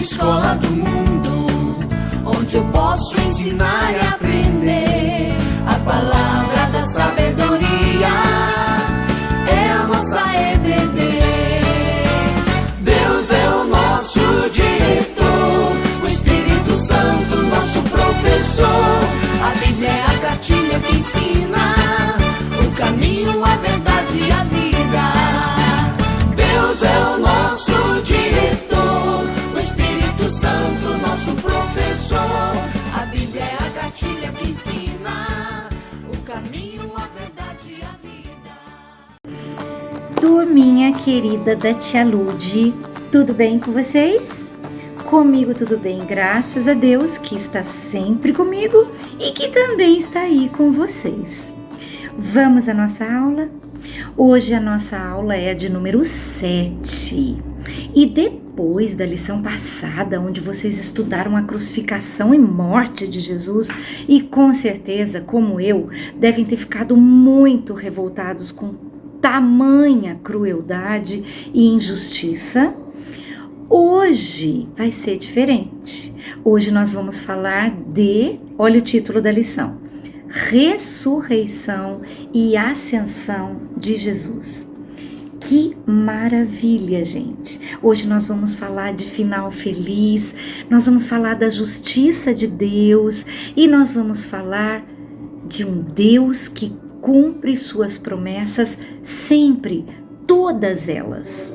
escola do mundo, onde eu posso ensinar e aprender. A palavra da sabedoria é a nossa EBD. Deus é o nosso diretor, o Espírito Santo nosso professor. A Bíblia é a cartilha que ensina o caminho, a verdade e a vida. Deus é o nosso diretor, o Espírito Santo nosso professor. A Bíblia é a cartilha que ensina o caminho, a verdade e a vida. Turminha querida da Tia Lude, tudo bem com vocês? Comigo tudo bem, graças a Deus que está sempre comigo e que também está aí com vocês. Vamos à nossa aula? Hoje a nossa aula é a de número 7. E depois da lição passada, onde vocês estudaram a crucificação e morte de Jesus, e com certeza, como eu, devem ter ficado muito revoltados com tamanha crueldade e injustiça, hoje vai ser diferente. Hoje nós vamos falar de, olha o título da lição, Ressurreição e Ascensão de Jesus. Que maravilha, gente! Hoje nós vamos falar de final feliz, nós vamos falar da justiça de Deus e nós vamos falar de um Deus que cumpre suas promessas sempre, todas elas.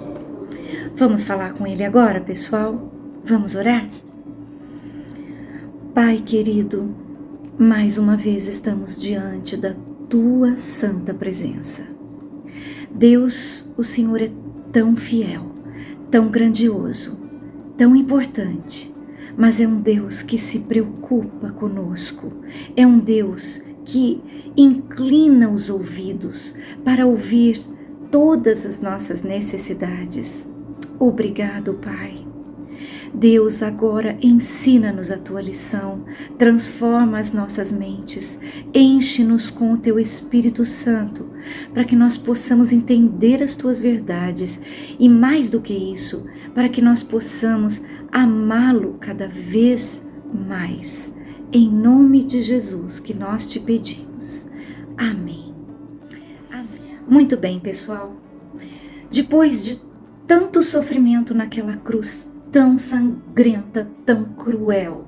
Vamos falar com Ele agora, pessoal? Vamos orar? Pai querido, mais uma vez estamos diante da Tua santa presença. Deus, o Senhor é tão fiel, tão grandioso, tão importante, mas é um Deus que se preocupa conosco, é um Deus que inclina os ouvidos para ouvir todas as nossas necessidades. Obrigado, Pai. Deus, agora ensina-nos a Tua lição, transforma as nossas mentes, enche-nos com o Teu Espírito Santo, para que nós possamos entender as Tuas verdades e, mais do que isso, para que nós possamos amá-lo cada vez mais. Em nome de Jesus que nós te pedimos. Amém. Amém. Muito bem, pessoal. Depois de tanto sofrimento naquela cruz tão sangrenta, tão cruel,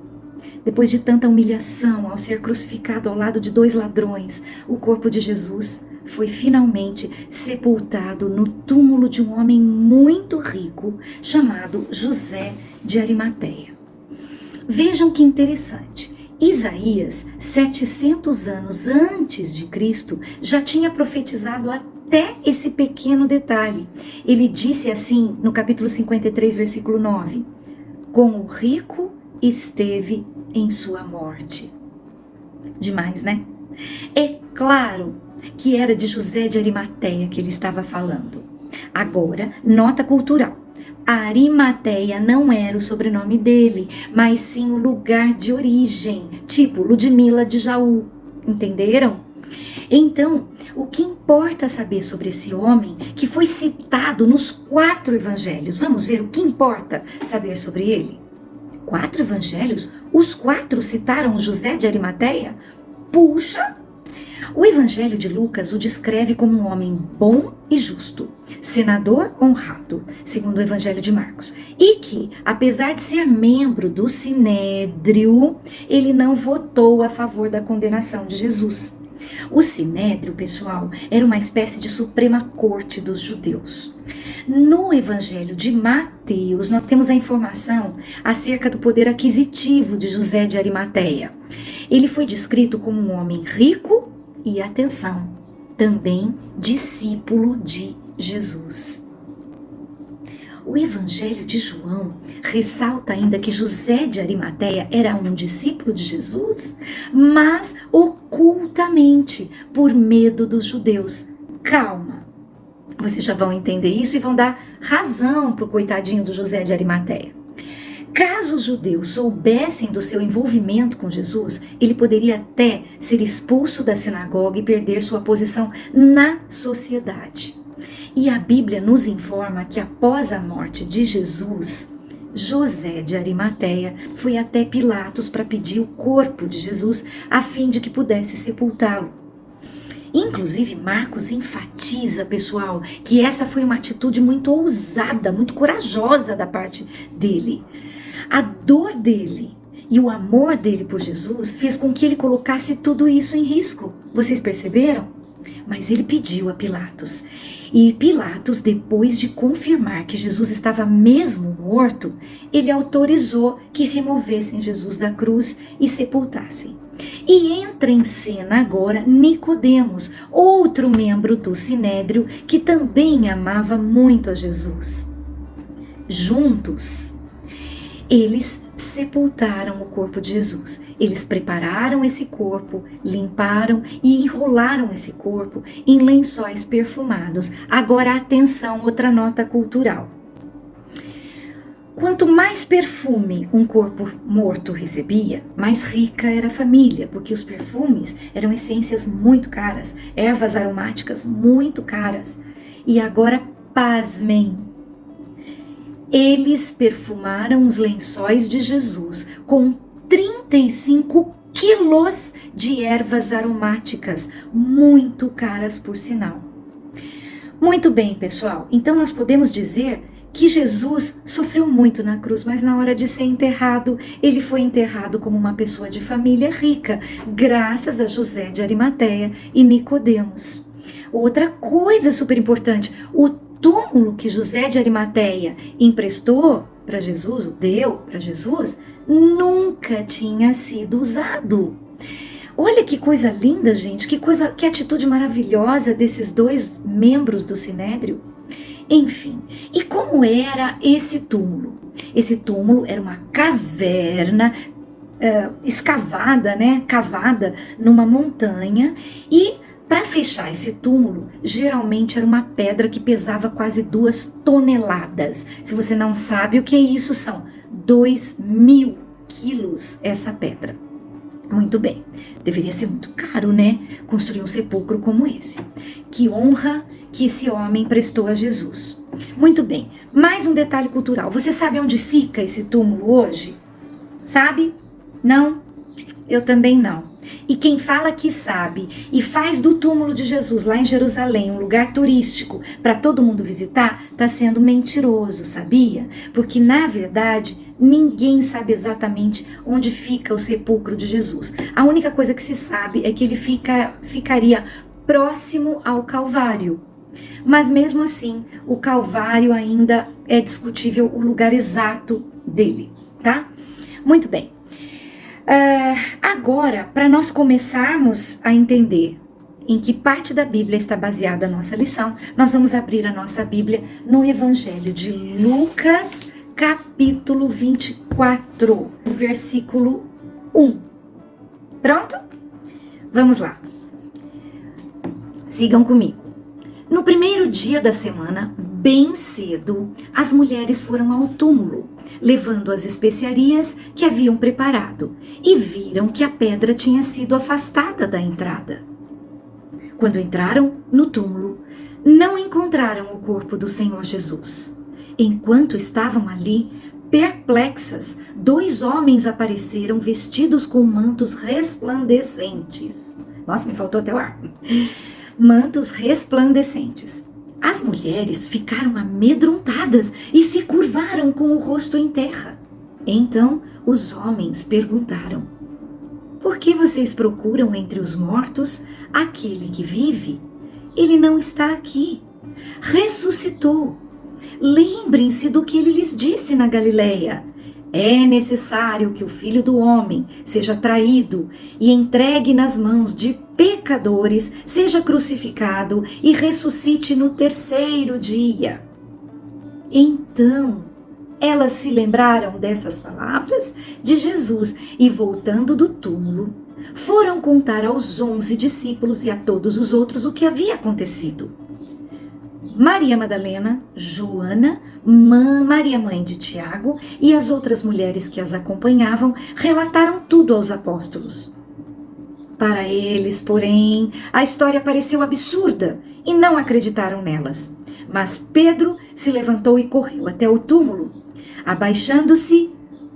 depois de tanta humilhação ao ser crucificado ao lado de 2 ladrões, o corpo de Jesus foi finalmente sepultado no túmulo de um homem muito rico chamado José de Arimateia. Vejam que interessante. Isaías, 700 anos antes de Cristo, já tinha profetizado até esse pequeno detalhe. Ele disse assim no capítulo 53, versículo 9: com o rico esteve em sua morte. Demais, né? É claro que era de José de Arimateia que ele estava falando. Agora, nota cultural. Arimateia não era o sobrenome dele, mas sim o lugar de origem, tipo Ludmila de Jaú, entenderam? Então, o que importa saber sobre esse homem que foi citado nos 4 evangelhos? Vamos ver o que importa saber sobre ele? 4 evangelhos? Os 4 citaram José de Arimateia? Puxa! O Evangelho de Lucas o descreve como um homem bom e justo, senador honrado, segundo o Evangelho de Marcos, e que, apesar de ser membro do Sinédrio, ele não votou a favor da condenação de Jesus. O Sinédrio, pessoal, era uma espécie de Suprema Corte dos judeus. No Evangelho de Mateus, nós temos a informação acerca do poder aquisitivo de José de Arimateia. Ele foi descrito como um homem rico e, atenção, também discípulo de Jesus. O Evangelho de João ressalta ainda que José de Arimateia era um discípulo de Jesus, mas ocultamente, por medo dos judeus. Calma, vocês já vão entender isso e vão dar razão para o coitadinho do José de Arimateia. Caso os judeus soubessem do seu envolvimento com Jesus, ele poderia até ser expulso da sinagoga e perder sua posição na sociedade. E a Bíblia nos informa que após a morte de Jesus, José de Arimateia foi até Pilatos para pedir o corpo de Jesus a fim de que pudesse sepultá-lo. Inclusive, Marcos enfatiza, pessoal, que essa foi uma atitude muito ousada, muito corajosa da parte dele. A dor dele e o amor dele por Jesus fez com que ele colocasse tudo isso em risco. Vocês perceberam? Mas ele pediu a Pilatos. E Pilatos, depois de confirmar que Jesus estava mesmo morto, ele autorizou que removessem Jesus da cruz e sepultassem. E entra em cena agora Nicodemos, outro membro do Sinédrio que também amava muito a Jesus. Juntos, eles sepultaram o corpo de Jesus. Eles prepararam esse corpo, limparam e enrolaram esse corpo em lençóis perfumados. Agora, atenção, outra nota cultural. Quanto mais perfume um corpo morto recebia, mais rica era a família, porque os perfumes eram essências muito caras, ervas aromáticas muito caras. E agora, pasmem, eles perfumaram os lençóis de Jesus com 35 quilos de ervas aromáticas, muito caras por sinal. Muito bem, pessoal, então nós podemos dizer que Jesus sofreu muito na cruz, mas na hora de ser enterrado, ele foi enterrado como uma pessoa de família rica, graças a José de Arimateia e Nicodemos. Outra coisa super importante, o túmulo que José de Arimateia emprestou para Jesus, deu para Jesus, nunca tinha sido usado. Olha que coisa linda, gente, que atitude maravilhosa desses dois membros do Sinédrio. Enfim, e como era esse túmulo? Esse túmulo era uma caverna escavada, cavada numa montanha, e para fechar esse túmulo, geralmente era uma pedra que pesava quase 2 toneladas. Se você não sabe o que é isso, são 2.000 quilos essa pedra. Muito bem, deveria ser muito caro, construir um sepulcro como esse. Que honra que esse homem prestou a Jesus. Muito bem, mais um detalhe cultural. Você sabe onde fica esse túmulo hoje? Sabe? Não? Eu também não. E quem fala que sabe e faz do túmulo de Jesus lá em Jerusalém um lugar turístico para todo mundo visitar, está sendo mentiroso, sabia? Porque na verdade ninguém sabe exatamente onde fica o sepulcro de Jesus. A única coisa que se sabe é que ele ficaria próximo ao Calvário. Mas mesmo assim, o Calvário ainda é discutível o lugar exato dele, tá? Muito bem. Agora, para nós começarmos a entender em que parte da Bíblia está baseada a nossa lição, nós vamos abrir a nossa Bíblia no Evangelho de Lucas, capítulo 24, versículo 1. Pronto? Vamos lá. Sigam comigo. No primeiro dia da semana, bem cedo, as mulheres foram ao túmulo, levando as especiarias que haviam preparado, e viram que a pedra tinha sido afastada da entrada. Quando entraram no túmulo, não encontraram o corpo do Senhor Jesus. Enquanto estavam ali, perplexas, 2 homens apareceram vestidos com mantos resplandecentes. Nossa, me faltou até o ar. Mantos resplandecentes. As mulheres ficaram amedrontadas e se curvaram com o rosto em terra. Então os homens perguntaram: por que vocês procuram entre os mortos aquele que vive? Ele não está aqui. Ressuscitou. Lembrem-se do que ele lhes disse na Galileia. É necessário que o Filho do Homem seja traído e entregue nas mãos de pecadores, seja crucificado e ressuscite no 3º dia. Então, elas se lembraram dessas palavras de Jesus e, voltando do túmulo, foram contar aos 11 discípulos e a todos os outros o que havia acontecido. Maria Madalena, Joana, Maria mãe de Tiago e as outras mulheres que as acompanhavam relataram tudo aos apóstolos. Para eles, porém, a história pareceu absurda e não acreditaram nelas. Mas Pedro se levantou e correu até o túmulo. Abaixando-se,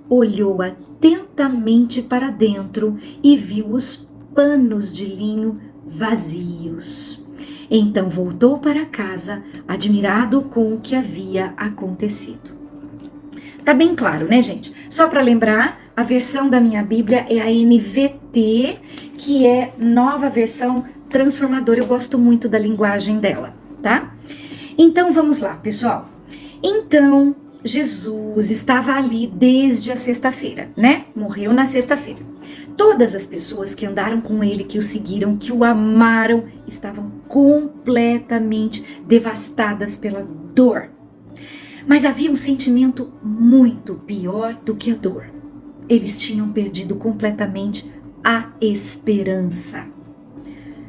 olhou atentamente para dentro e viu os panos de linho vazios. Então voltou para casa, admirado com o que havia acontecido. Tá bem claro, né, gente? Só para lembrar, a versão da minha Bíblia é a NVT, que é nova versão transformadora. Eu gosto muito da linguagem dela, tá? Então vamos lá, pessoal. Então Jesus estava ali desde a sexta-feira, né? Morreu na sexta-feira. Todas as pessoas que andaram com ele, que o seguiram, que o amaram, estavam completamente devastadas pela dor. Mas havia um sentimento muito pior do que a dor. Eles tinham perdido completamente a esperança.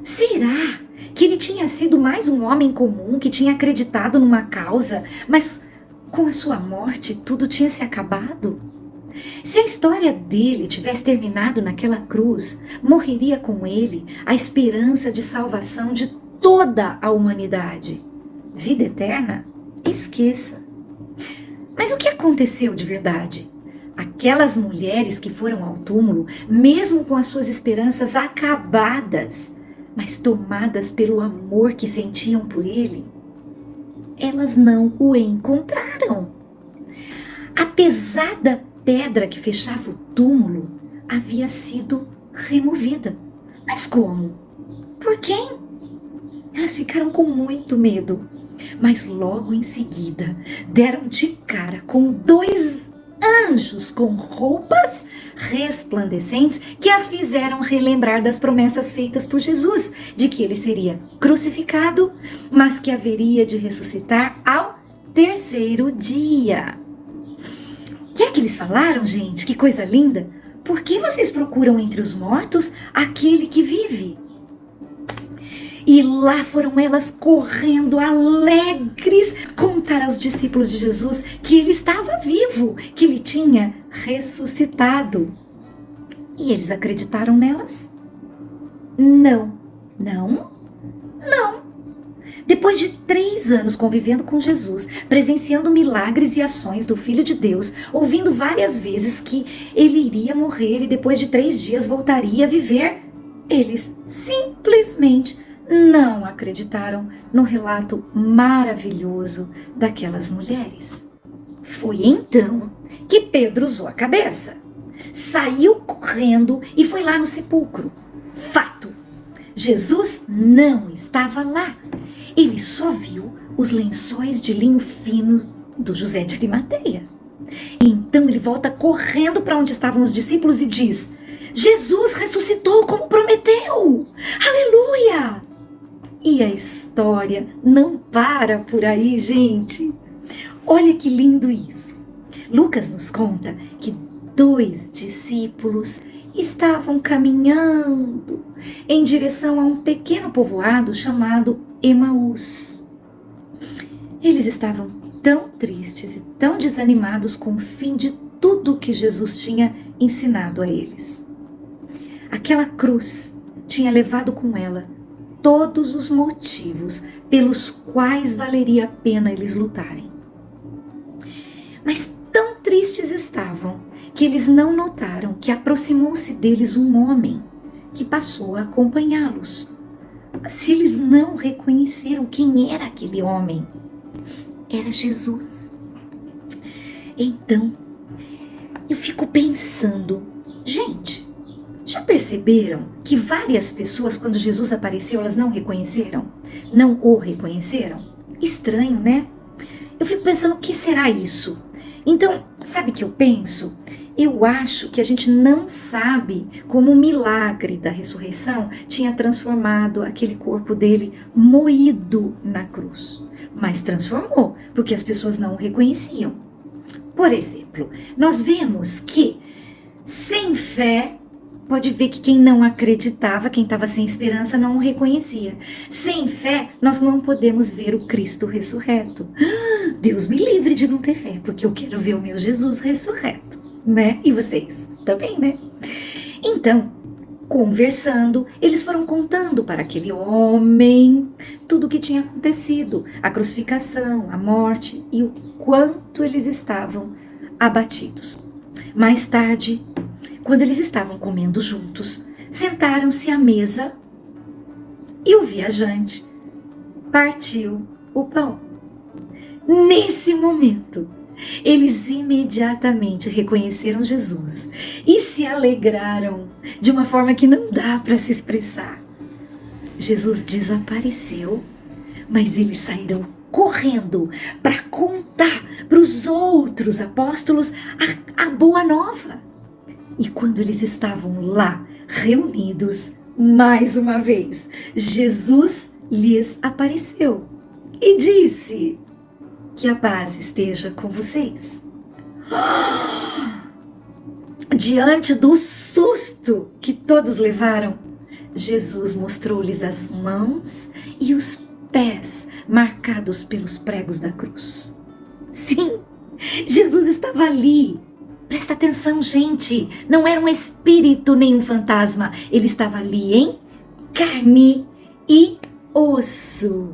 Será que ele tinha sido mais um homem comum que tinha acreditado numa causa, mas com a sua morte tudo tinha se acabado? Se a história dele tivesse terminado naquela cruz, morreria com ele a esperança de salvação de toda a humanidade. Vida eterna? Esqueça. Mas o que aconteceu de verdade? Aquelas mulheres que foram ao túmulo, mesmo com as suas esperanças acabadas, mas tomadas pelo amor que sentiam por ele, elas não o encontraram. A pesada pedra que fechava o túmulo havia sido removida. Mas como? Por quem? Elas ficaram com muito medo. Mas logo em seguida deram de cara com 2 anjos com roupas resplandecentes que as fizeram relembrar das promessas feitas por Jesus, de que ele seria crucificado, mas que haveria de ressuscitar ao 3º dia. O que é que eles falaram, gente? Que coisa linda! Por que vocês procuram entre os mortos aquele que vive? E lá foram elas correndo, alegres, contar aos discípulos de Jesus que ele estava vivo, que ele tinha ressuscitado. E eles acreditaram nelas? Não. Não? Não. Depois de 3 anos convivendo com Jesus, presenciando milagres e ações do Filho de Deus, ouvindo várias vezes que ele iria morrer e depois de 3 dias voltaria a viver, eles simplesmente não acreditaram no relato maravilhoso daquelas mulheres. Foi então que Pedro usou a cabeça, saiu correndo e foi lá no sepulcro. Fato: Jesus não estava lá. Ele só viu os lençóis de linho fino do José de Arimateia. Então ele volta correndo para onde estavam os discípulos e diz: Jesus ressuscitou como prometeu! Aleluia! E a história não para por aí, gente. Olha que lindo isso. Lucas nos conta que 2 discípulos estavam caminhando em direção a um pequeno povoado chamado Emaús. Eles estavam tão tristes e tão desanimados com o fim de tudo que Jesus tinha ensinado a eles. Aquela cruz tinha levado com ela todos os motivos pelos quais valeria a pena eles lutarem. Mas tão tristes estavam que eles não notaram que aproximou-se deles um homem que passou a acompanhá-los. Mas eles não reconheceram quem era aquele homem. Era Jesus. Então, eu fico pensando, gente, já perceberam que várias pessoas, quando Jesus apareceu, elas não reconheceram? Não o reconheceram? Estranho, né? Eu fico pensando, o que será isso? Então, sabe o que eu penso? Eu acho que a gente não sabe como o milagre da ressurreição tinha transformado aquele corpo dele moído na cruz. Mas transformou, porque as pessoas não o reconheciam. Por exemplo, nós vemos que sem fé, pode ver que quem não acreditava, quem estava sem esperança, não o reconhecia. Sem fé, nós não podemos ver o Cristo ressurreto. Deus me livre de não ter fé, porque eu quero ver o meu Jesus ressurreto, né? E vocês também, né? Então, conversando, eles foram contando para aquele homem tudo o que tinha acontecido, a crucificação, a morte e o quanto eles estavam abatidos. Mais tarde, quando eles estavam comendo juntos, sentaram-se à mesa e o viajante partiu o pão. Nesse momento, eles imediatamente reconheceram Jesus e se alegraram de uma forma que não dá para se expressar. Jesus desapareceu, mas eles saíram correndo para contar para os outros apóstolos a boa nova. E quando eles estavam lá reunidos, mais uma vez, Jesus lhes apareceu e disse: que a paz esteja com vocês. Diante do susto que todos levaram, Jesus mostrou-lhes as mãos e os pés marcados pelos pregos da cruz. Sim, Jesus estava ali. Presta atenção, gente. Não era um espírito nem um fantasma. Ele estava ali em carne e osso.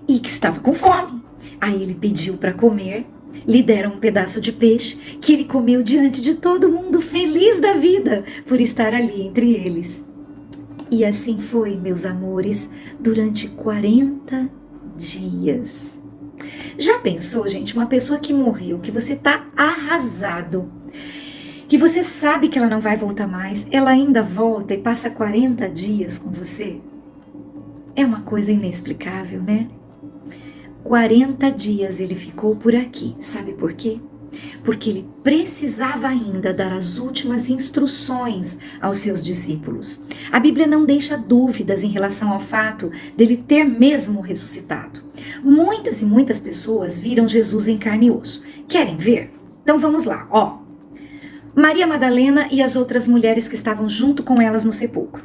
E que estava com fome. Aí ele pediu para comer. Lhe deram um pedaço de peixe que ele comeu diante de todo mundo, feliz da vida por estar ali entre eles. E assim foi, meus amores, durante 40 dias. Já pensou, gente, uma pessoa que morreu, que você tá arrasado, que você sabe que ela não vai voltar mais, ela ainda volta e passa 40 dias com você? É uma coisa inexplicável, né? 40 dias ele ficou por aqui, sabe por quê? Porque ele precisava ainda dar as últimas instruções aos seus discípulos. A Bíblia não deixa dúvidas em relação ao fato dele ter mesmo ressuscitado. Muitas e muitas pessoas viram Jesus em carne e osso. Querem ver? Então vamos lá, ó. Maria Madalena e as outras mulheres que estavam junto com elas no sepulcro.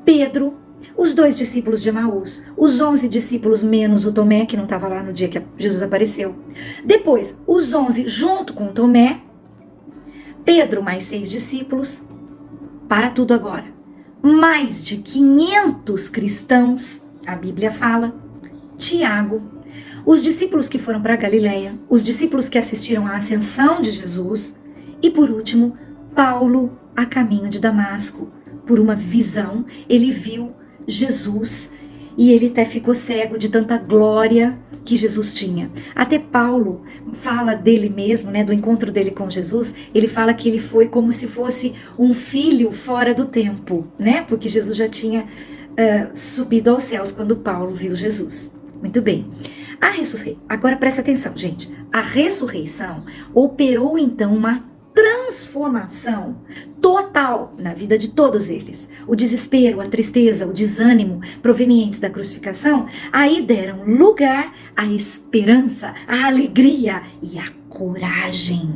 Pedro, os 2 discípulos de Emaús, os 11 discípulos menos o Tomé, que não estava lá no dia que Jesus apareceu. Depois, os 11 junto com Tomé, Pedro mais 6 discípulos. Para tudo agora. Mais de 500 cristãos, a Bíblia fala. Tiago, os discípulos que foram para Galileia, os discípulos que assistiram à ascensão de Jesus. E por último, Paulo a caminho de Damasco. Por uma visão, ele viu Jesus e ele até ficou cego de tanta glória que Jesus tinha. Até Paulo fala dele mesmo, né, do encontro dele com Jesus. Ele fala que ele foi como se fosse um filho fora do tempo, né? Porque Jesus já tinha subido aos céus quando Paulo viu Jesus. Muito bem. Agora presta atenção, gente. A ressurreição operou então uma transformação total na vida de todos eles. O desespero, a tristeza, o desânimo provenientes da crucificação, aí deram lugar à esperança, à alegria e à coragem.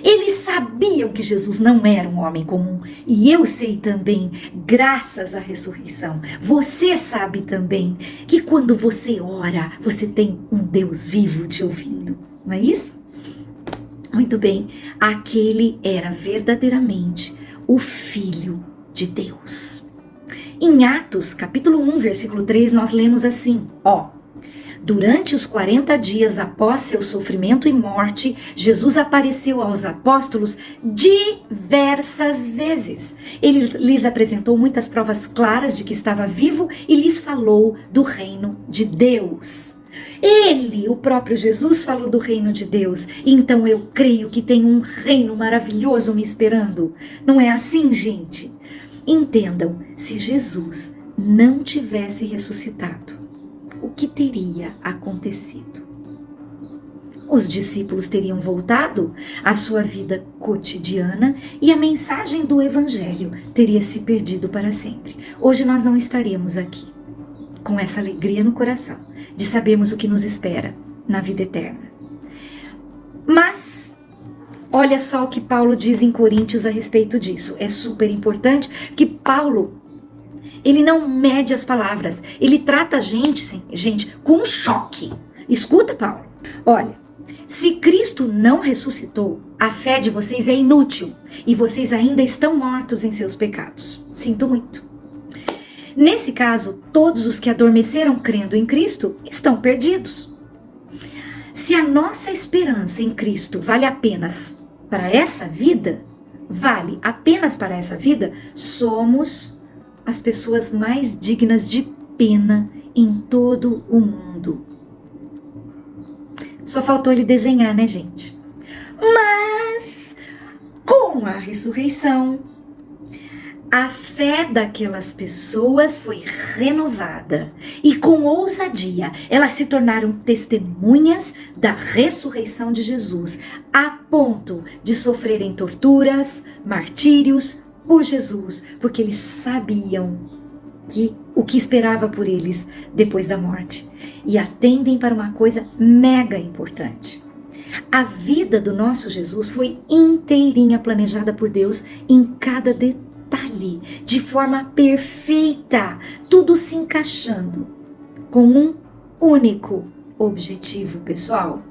Eles sabiam que Jesus não era um homem comum. E eu sei também, graças à ressurreição, você sabe também que quando você ora, você tem um Deus vivo te ouvindo. Não é isso? Muito bem, aquele era verdadeiramente o Filho de Deus. Em Atos, capítulo 1, versículo 3, nós lemos assim, ó. Durante os 40 dias após seu sofrimento e morte, Jesus apareceu aos apóstolos diversas vezes. Ele lhes apresentou muitas provas claras de que estava vivo e lhes falou do reino de Deus. Ele, o próprio Jesus, falou do reino de Deus. Então eu creio que tem um reino maravilhoso me esperando. Não é assim, gente? Entendam, se Jesus não tivesse ressuscitado, o que teria acontecido? Os discípulos teriam voltado à sua vida cotidiana e a mensagem do Evangelho teria se perdido para sempre. Hoje nós não estaríamos aqui com essa alegria no coração de sabermos o que nos espera na vida eterna. Mas olha só o que Paulo diz em Coríntios a respeito disso. É super importante que Paulo, ele não mede as palavras. Ele trata a gente, com um choque. Escuta, Paulo. Olha, se Cristo não ressuscitou, a fé de vocês é inútil e vocês ainda estão mortos em seus pecados. Sinto muito. Nesse caso, todos os que adormeceram crendo em Cristo estão perdidos. Se a nossa esperança em Cristo vale apenas para essa vida, somos as pessoas mais dignas de pena em todo o mundo. Só faltou ele desenhar, né, gente? Mas, com a ressurreição, a fé daquelas pessoas foi renovada e com ousadia elas se tornaram testemunhas da ressurreição de Jesus, a ponto de sofrerem torturas, martírios por Jesus, porque eles sabiam o que esperava por eles depois da morte e atendem para uma coisa mega importante. A vida do nosso Jesus foi inteirinha planejada por Deus em cada detalhe, de forma perfeita, tudo se encaixando com um único objetivo, pessoal,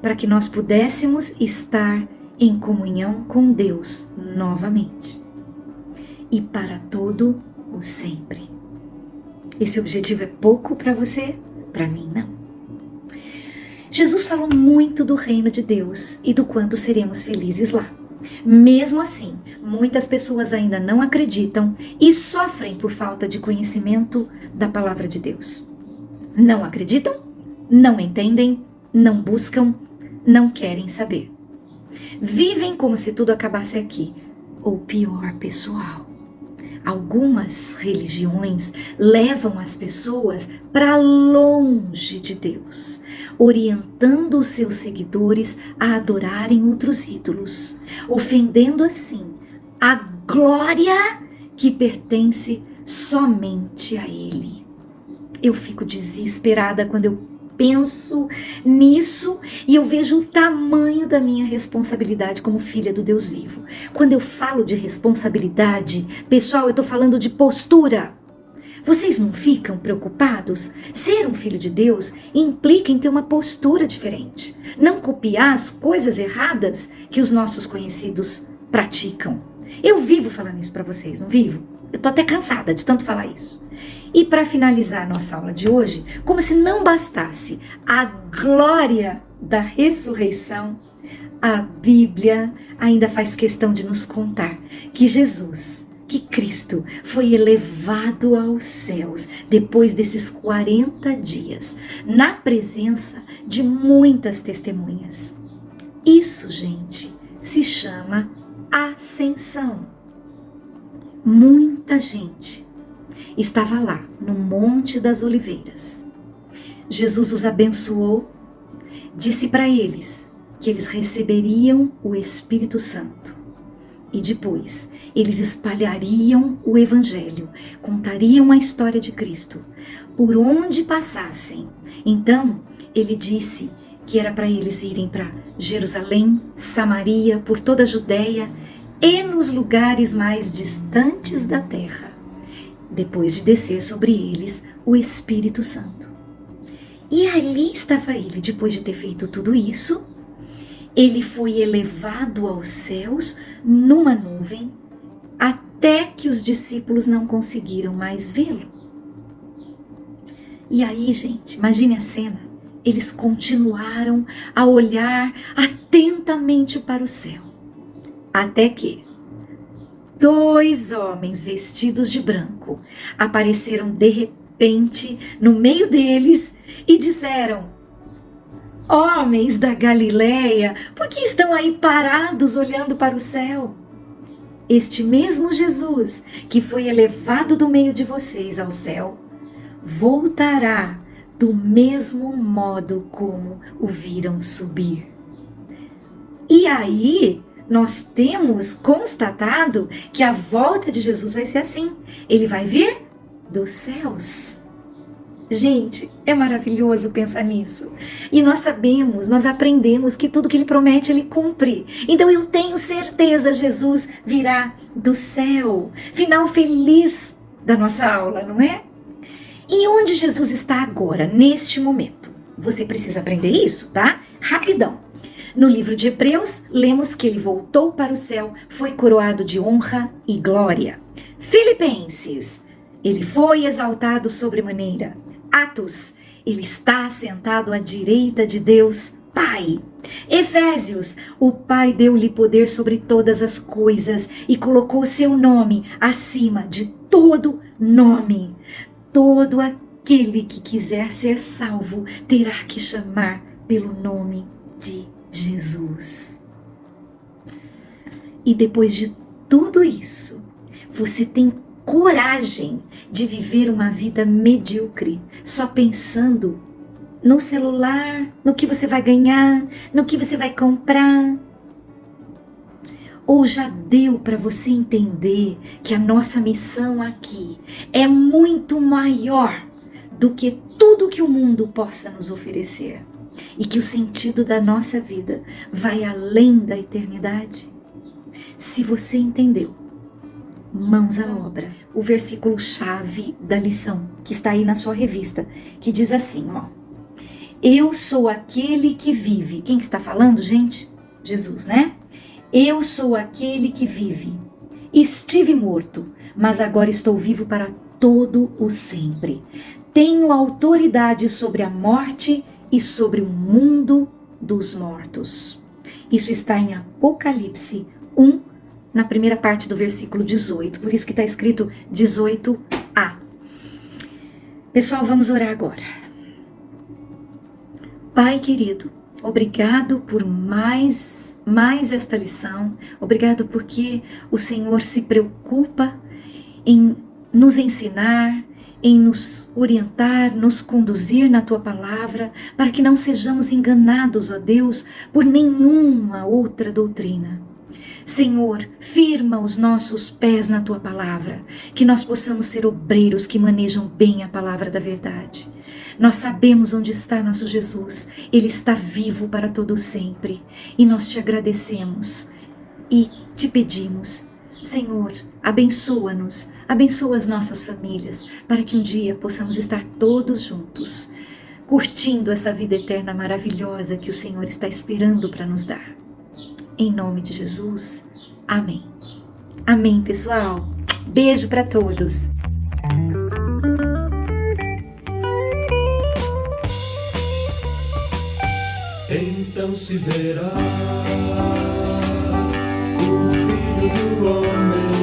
para que nós pudéssemos estar em comunhão com Deus novamente e para todo o sempre. Esse objetivo é pouco para você? Para mim, não. Jesus falou muito do reino de Deus e do quanto seremos felizes lá. Mesmo assim, muitas pessoas ainda não acreditam e sofrem por falta de conhecimento da palavra de Deus. Não acreditam, não entendem, não buscam, não querem saber. Vivem como se tudo acabasse aqui. Ou pior, pessoal, algumas religiões levam as pessoas para longe de Deus, orientando os seus seguidores a adorarem outros ídolos, ofendendo assim a glória que pertence somente a Ele. Eu fico desesperada quando eu penso nisso e eu vejo o tamanho da minha responsabilidade como filha do Deus vivo. Quando eu falo de responsabilidade, pessoal, eu estou falando de postura. Vocês não ficam preocupados? Ser um filho de Deus implica em ter uma postura diferente. Não copiar as coisas erradas que os nossos conhecidos praticam. Eu vivo falando isso para vocês, não vivo? Eu tô até cansada de tanto falar isso. E para finalizar a nossa aula de hoje, como se não bastasse a glória da ressurreição, a Bíblia ainda faz questão de nos contar que Jesus, que Cristo, foi elevado aos céus depois desses 40 dias, na presença de muitas testemunhas. Isso, gente, se chama ascensão. Muita gente estava lá no Monte das Oliveiras. Jesus os abençoou, disse para eles que eles receberiam o Espírito Santo e depois eles espalhariam o Evangelho, contariam a história de Cristo por onde passassem. Então ele disse que era para eles irem para Jerusalém, Samaria, por toda a Judéia e nos lugares mais distantes da terra, depois de descer sobre eles o Espírito Santo. E ali estava ele, depois de ter feito tudo isso, ele foi elevado aos céus numa nuvem, até que os discípulos não conseguiram mais vê-lo. E aí, gente, imagine a cena, eles continuaram a olhar atentamente para o céu, até que 2 homens vestidos de branco apareceram de repente no meio deles e disseram: homens da Galileia, por que estão aí parados olhando para o céu? Este mesmo Jesus que foi elevado do meio de vocês ao céu, voltará do mesmo modo como o viram subir. E aí nós temos constatado que a volta de Jesus vai ser assim. Ele vai vir dos céus. Gente, é maravilhoso pensar nisso. E nós sabemos, nós aprendemos que tudo que ele promete, ele cumpre. Então eu tenho certeza, Jesus virá do céu. Final feliz da nossa aula, não é? E onde Jesus está agora, neste momento? Você precisa aprender isso, tá? Rapidão. No livro de Hebreus, lemos que ele voltou para o céu, foi coroado de honra e glória. Filipenses, ele foi exaltado sobremaneira. Atos, Ele está sentado à direita de Deus Pai. Efésios, o Pai deu-lhe poder sobre todas as coisas e colocou seu nome acima de todo nome. Todo aquele que quiser ser salvo terá que chamar pelo nome de Jesus. E depois de tudo isso, você tem coragem de viver uma vida medíocre, só pensando no celular, no que você vai ganhar, no que você vai comprar? Ou já deu para você entender que a nossa missão aqui é muito maior do que tudo que o mundo possa nos oferecer? E que o sentido da nossa vida vai além da eternidade? Se você entendeu, mãos à obra. O versículo-chave da lição, que está aí na sua revista, que diz assim, ó. Eu sou aquele que vive. Quem que está falando, gente? Jesus, né? Eu sou aquele que vive. Estive morto, mas agora estou vivo para todo o sempre. Tenho autoridade sobre a morte e sobre o mundo dos mortos. Isso está em Apocalipse 1, na primeira parte do versículo 18. Por isso que está escrito 18a. Pessoal, vamos orar agora. Pai querido, obrigado por mais esta lição. Obrigado porque o Senhor se preocupa em nos ensinar, em nos orientar, nos conduzir na Tua palavra, para que não sejamos enganados, ó Deus, por nenhuma outra doutrina. Senhor, firma os nossos pés na Tua palavra, que nós possamos ser obreiros que manejam bem a palavra da verdade. Nós sabemos onde está nosso Jesus, Ele está vivo para todo sempre, e nós te agradecemos e te pedimos, Senhor, abençoa-nos, abençoa as nossas famílias, para que um dia possamos estar todos juntos, curtindo essa vida eterna maravilhosa que o Senhor está esperando para nos dar. Em nome de Jesus, amém. Amém, pessoal. Beijo para todos. Então se verá o Filho do Homem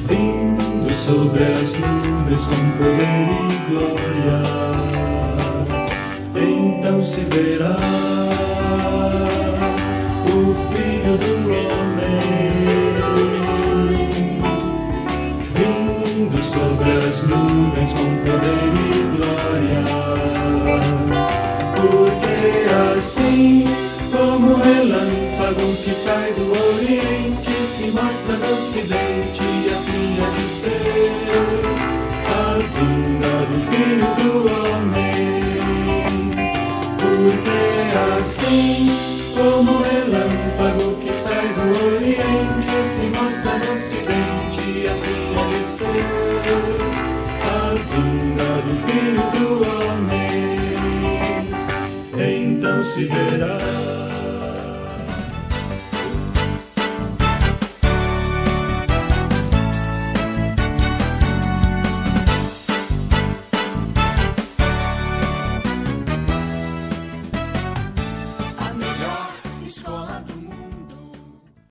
vindo sobre as nuvens com poder e glória. Então se verá o Filho do Homem vindo sobre as nuvens com poder e glória. Porque assim como o relâmpago que sai do oriente se mostra no ocidente, e assim há de ser a vinda do Filho do Homem. Porque assim como o relâmpago que sai do oriente se mostra no ocidente, e assim há de ser a vinda do Filho do Homem. Então se verá